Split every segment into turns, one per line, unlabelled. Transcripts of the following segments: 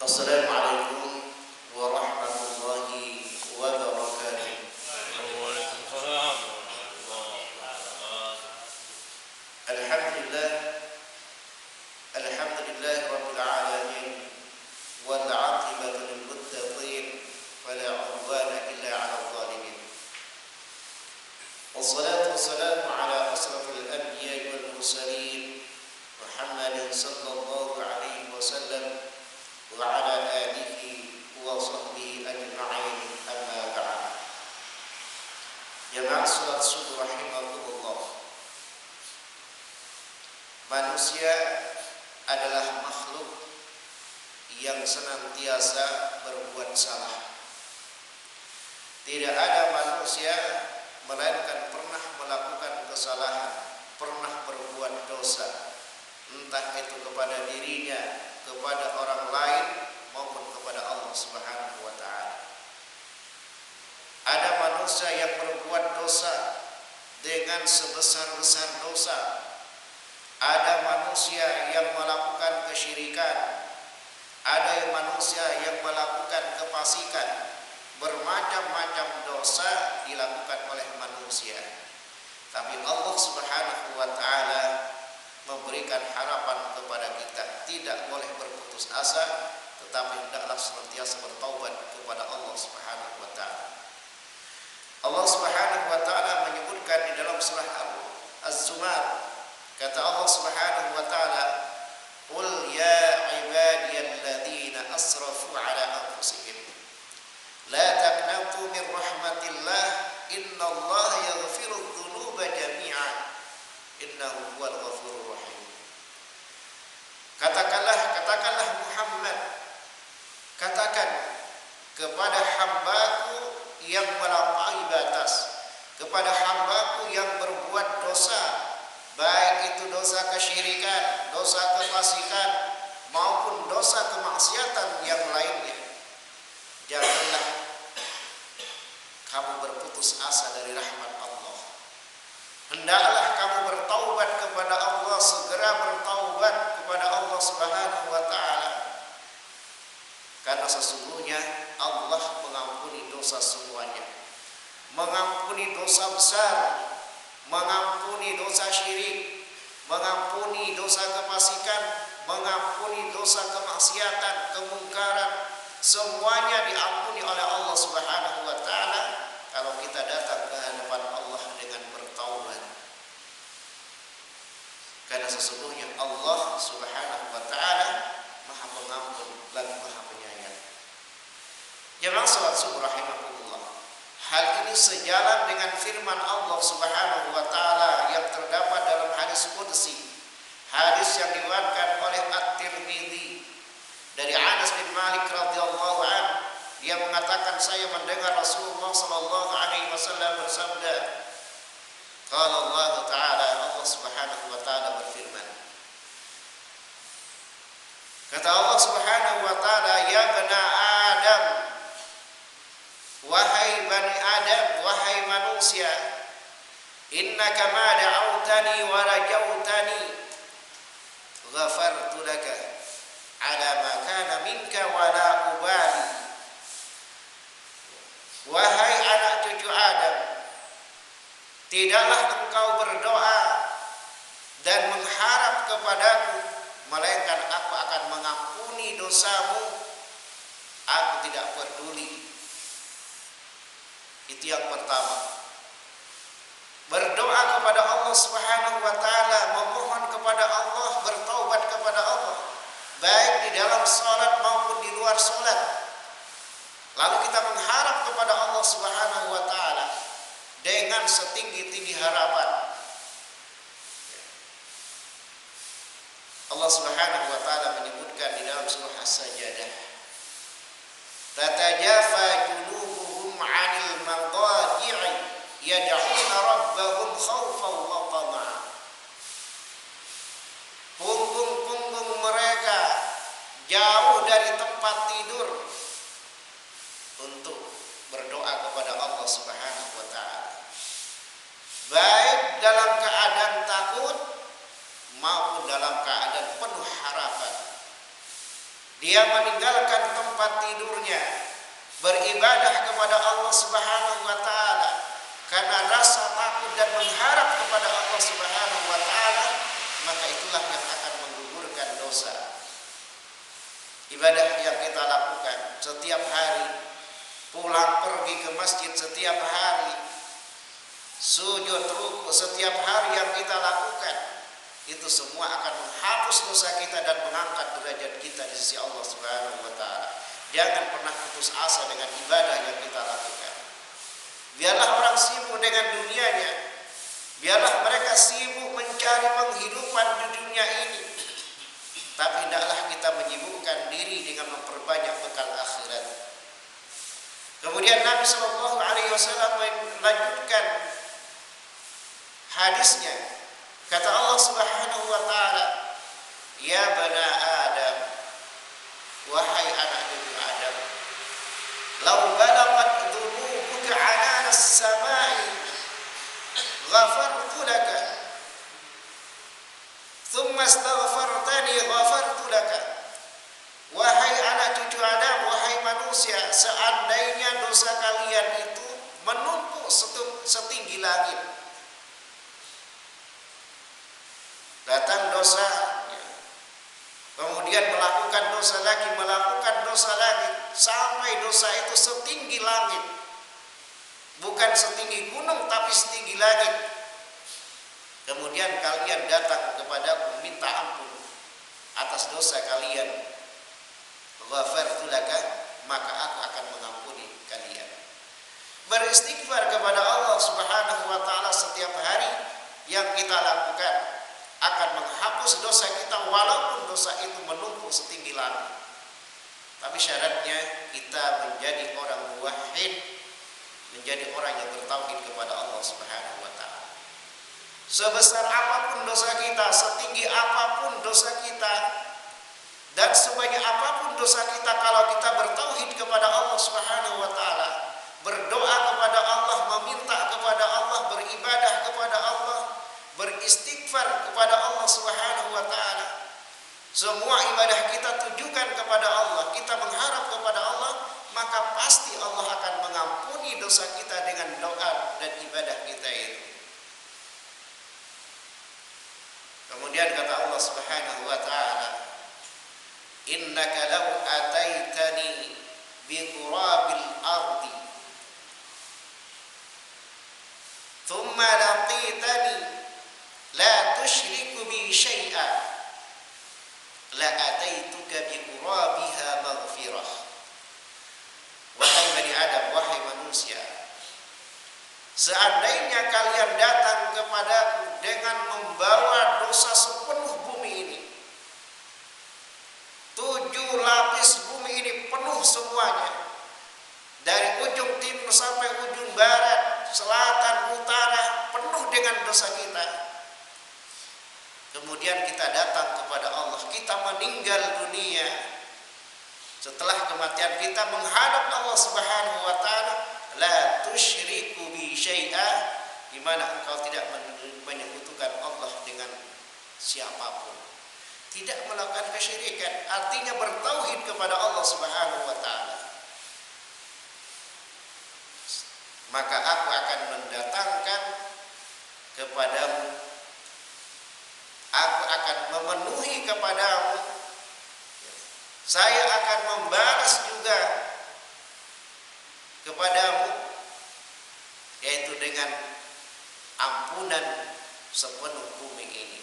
Assalamualaikum warahmatullahi wabarakatuh.
Waalaikumsalam.
Alhamdulillah, alhamdulillah rabbil alamin, wal 'aqibatu lil muttaqin, fala 'udwana illa 'alal zalimin. Wassalatu wassalamu ala asrafil anbiya'i wal mursalin, Muhammadin sallallahu alaihi wasallam wa ala alihi wa sahbihi ajma'in, amma ba'd. Jamaah salat subuh rahimakumullah. Manusia adalah makhluk yang senantiasa berbuat salah. Tidak ada manusia melainkan pernah melakukan kesalahan, pernah berbuat dosa, entah itu kepada dirinya, kepada orang lain, maupun kepada Allah Subhanahu wa ta'ala. Ada manusia yang berbuat dosa dengan sebesar-besar dosa. Ada manusia yang melakukan kesyirikan. Ada manusia yang melakukan kefasikan. Bermacam-macam dosa dilakukan oleh manusia. Tapi Allah Subhanahu wa ta'ala memberikan harapan kepada kita, tidak boleh berputus asa, tetapi hendaklah senantiasa bertaubat kepada Allah Subhanahu wa ta'ala. Allah Subhanahu wa ta'ala menyebutkan di dalam surah Az-Zumar, kata Allah Subhanahu wa ta'ala, "Qul ya ibadiyalladzina asrafu ala anfusihim la taqnatu min rahmatillah innallaha yaghfirudz dzunuba jami'an innahu huwal ghafurur rahim." Katakanlah Muhammad, katakan kepada hambaku yang melampaui batas, kepada hambaku yang berbuat dosa, baik itu dosa kesyirikan, dosa kefasikan, maupun dosa kemaksiatan yang lainnya. Janganlah kamu berputus asa dari rahmat Allah. Hendaklah kamu bertaubat kepada Allah, segera bertaubat kepada Allah Subhanahu wa ta'ala. Karena sesungguhnya Allah mengampuni dosa semuanya. Mengampuni dosa besar, mengampuni dosa syirik, mengampuni dosa kefasikan, mengampuni dosa kemaksiatan, kemungkaran. Semuanya diampuni oleh Allah Subhanahu wa ta'ala kalau kita datang ke hadapan Allah dengan bertaubat. Karena sesungguhnya Allah Subhanahu wa ta'ala Maha Pengampun lagi Maha Penyayang. Jamaah salat subuh rahimakumullah. Hal ini sejalan dengan firman Allah Subhanahu wa ta'ala yang terdapat dalam hadis qudsi, hadis yang diriwayatkan oleh At-Tirmidzi dari Anas bin Malik radhiyallahu anhu. Dia mengatakan, saya mendengar Rasulullah sallallahu alaihi wasallam bersabda, qala Allah ta'ala, Allah Subhanahu wa ta'ala berfirman, kata Allah Subhanahu wa ta'ala, ya bani Adam, wahai bani Adam, wahai manusia, innaka ma da'autani wa rajautani ghafartu laka ala ma kana minka wa la ubali. Wahai anak cucu Adam, tidaklah engkau berdoa dan mengharap kepadaku, melainkan aku akan mengampuni dosamu. Aku tidak peduli. Itu yang pertama. Berdoa kepada Allah Subhanahu wa ta'ala, memohon kepada Allah, bertaubat kepada Allah, baik di dalam salat maupun di luar salat. Lalu kita mengharap kepada Allah Subhanahu wa ta'ala dengan setinggi-tinggi harapan. Allah Subhanahu wa ta'ala menyebutkan di dalam surah As-Sajdah, tatajafa junubuhum 'anil madaji'i yad'una rabbahum khaufan wa tama'an. Punggung-punggung mereka jauh dari tempat tidur untuk berdoa kepada Allah Subhanahu wa ta'ala, baik dalam keadaan takut maupun dalam keadaan penuh harapan. Di dia meninggalkan tempat tidurnya, beribadah kepada Allah Subhanahu wa taala karena rasa takut dan mengharap kepada Allah Subhanahu wa taala, maka itulah yang akan menggugurkan dosa. Ibadah yang kita lakukan setiap hari, pulang pergi ke masjid setiap hari, sujud ruku setiap hari yang kita lakukan, itu semua akan menghapus dosa kita dan mengangkat derajat kita di sisi Allah Subhanahu wa taala. Jangan pernah putus asa dengan ibadah yang kita lakukan. Biarlah orang sibuk dengan dunianya, biarlah mereka sibuk mencari penghidupan di dunia ini, tapi hendaklah kita menyibukkan diri dengan memperbanyak bekal akhirat. Kemudian Nabi Shallallahu Alaihi Wasallam melanjutkan hadisnya. Kata Allah Subhanahu Wa Taala, Ya bani Adam, wahai anak cucu Adam, lau balagat dhunubuka anana as-samai ghafartu laka, thumma astaghfartani ghafartu laka. Wahai anak cucu Adam, wahai manusia, seandainya dosa kalian itu menumpuk setinggi langit, datang dosa, kemudian melakukan dosa lagi, sampai dosa itu setinggi langit, bukan setinggi gunung tapi setinggi langit. Kemudian kalian datang kepadaku minta ampun atas dosa kalian, ghafartu laka, maka aku akan mengampuni kalian. Beristighfar kepada Allah Subhanahu wa taala setiap hari yang kita lakukan akan menghapus dosa kita walaupun dosa itu menumpuk setinggi langit. Tapi syaratnya kita menjadi orang muwahhid, menjadi orang yang bertauhid kepada Allah Subhanahu wa taala. Sebesar apapun dosa kita, setinggi apapun dosa kita, dan sebanyak apapun dosa kita, kalau kita bertauhid kepada Allah Subhanahu wa taala, berdoa kepada Allah, meminta kepada Allah, beribadah kepada Allah, beristighfar kepada Allah Subhanahu wa taala, semua ibadah kita tujukan kepada Allah, kita mengharap kepada Allah, maka pasti Allah akan mengampuni dosa kita dengan doa dan ibadah kita itu. Kemudian kata Allah Subhanahu wa taala, Innaka law ataitani biqurabil ardi thumma laqitani la tusyriku bi syai'a la ataituka biqurabiha maghfirah. Wahai bani Adam, wahai manusia, seandainya kalian datang kepadaku dengan membawa dosa sepenuh bumi ini, 7 lapis bumi ini penuh semuanya, dari ujung timur sampai ujung barat, selatan, utara, penuh dengan dosa kita. Kemudian kita datang kepada Allah, kita meninggal dunia, setelah kematian kita menghadap Allah Subhanahu wa taala, la tusyriku bi syai'a, di mana engkau tidak menyekutukan Allah dengan siapapun, tidak melakukan kesyirikan, artinya bertauhid kepada Allah Subhanahu wa taala. Maka aku akan mendatangkan kepadamu, aku akan memenuhi kepadamu, saya akan membalas juga kepadamu, yaitu dengan ampunan sepenuh bumi ini.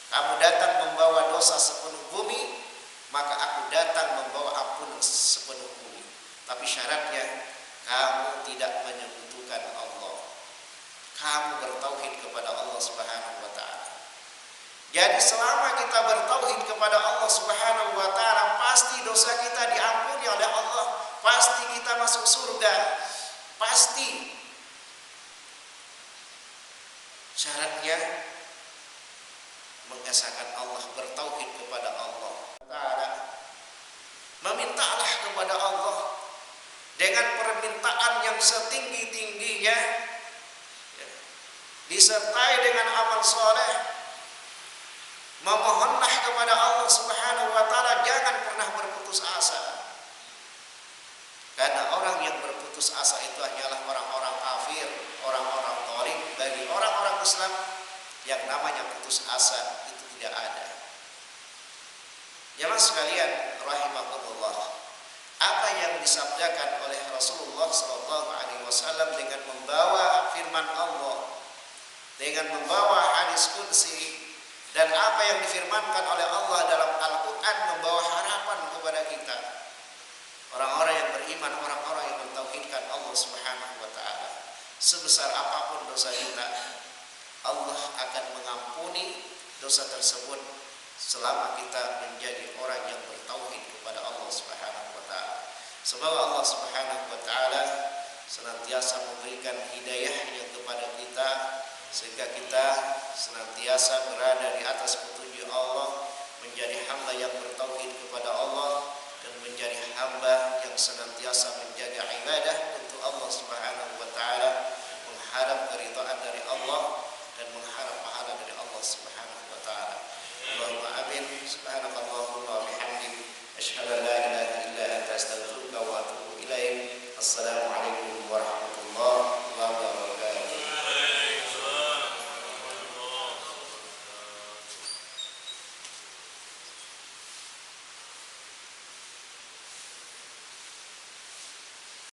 Kamu datang membawa dosa sepenuh bumi, maka aku datang membawa ampunan sepenuh bumi. Tapi syaratnya kamu tidak menyekutukan Allah, kamu bertauhid kepada Allah Subhanahu wa taala. Jadi selama kita bertauhid kepada Allah Subhanahu wa taala, pasti dosa kita diampuni oleh Allah, pasti kita masuk surga, pasti. Syaratnya mengesahkan Allah, bertauhid kepada Allah taala. Memintalah kepada Allah dengan permintaan yang setinggi-tingginya, disertai dengan amal soleh. Memohonlah kepada Allah Subhanahu wa taala, jangan pernah berputus asa. yang namanya putus asa itu tidak ada. Jamaah sekalian rahimakumullah, apa yang disabdakan oleh Rasulullah SAW dengan membawa firman Allah, dengan membawa hadis qudsi, dan apa yang difirmankan oleh Allah dalam Al-Quran membawa harapan kepada kita, orang-orang yang beriman, orang-orang yang mentauhidkan Allah Subhanahu wa Ta'ala. Sebesar apapun dosa kita, Allah akan mengampuni dosa tersebut selama kita menjadi orang yang bertauhid kepada Allah Subhanahu wa Ta'ala. Sebab Allah Subhanahu wa Ta'ala senantiasa memberikan hidayahnya kepada kita, sehingga kita senantiasa berada di atas petunjuk Allah, menjadi hamba yang bertauhid kepada Allah, dan menjadi hamba yang senantiasa menjaga ibadah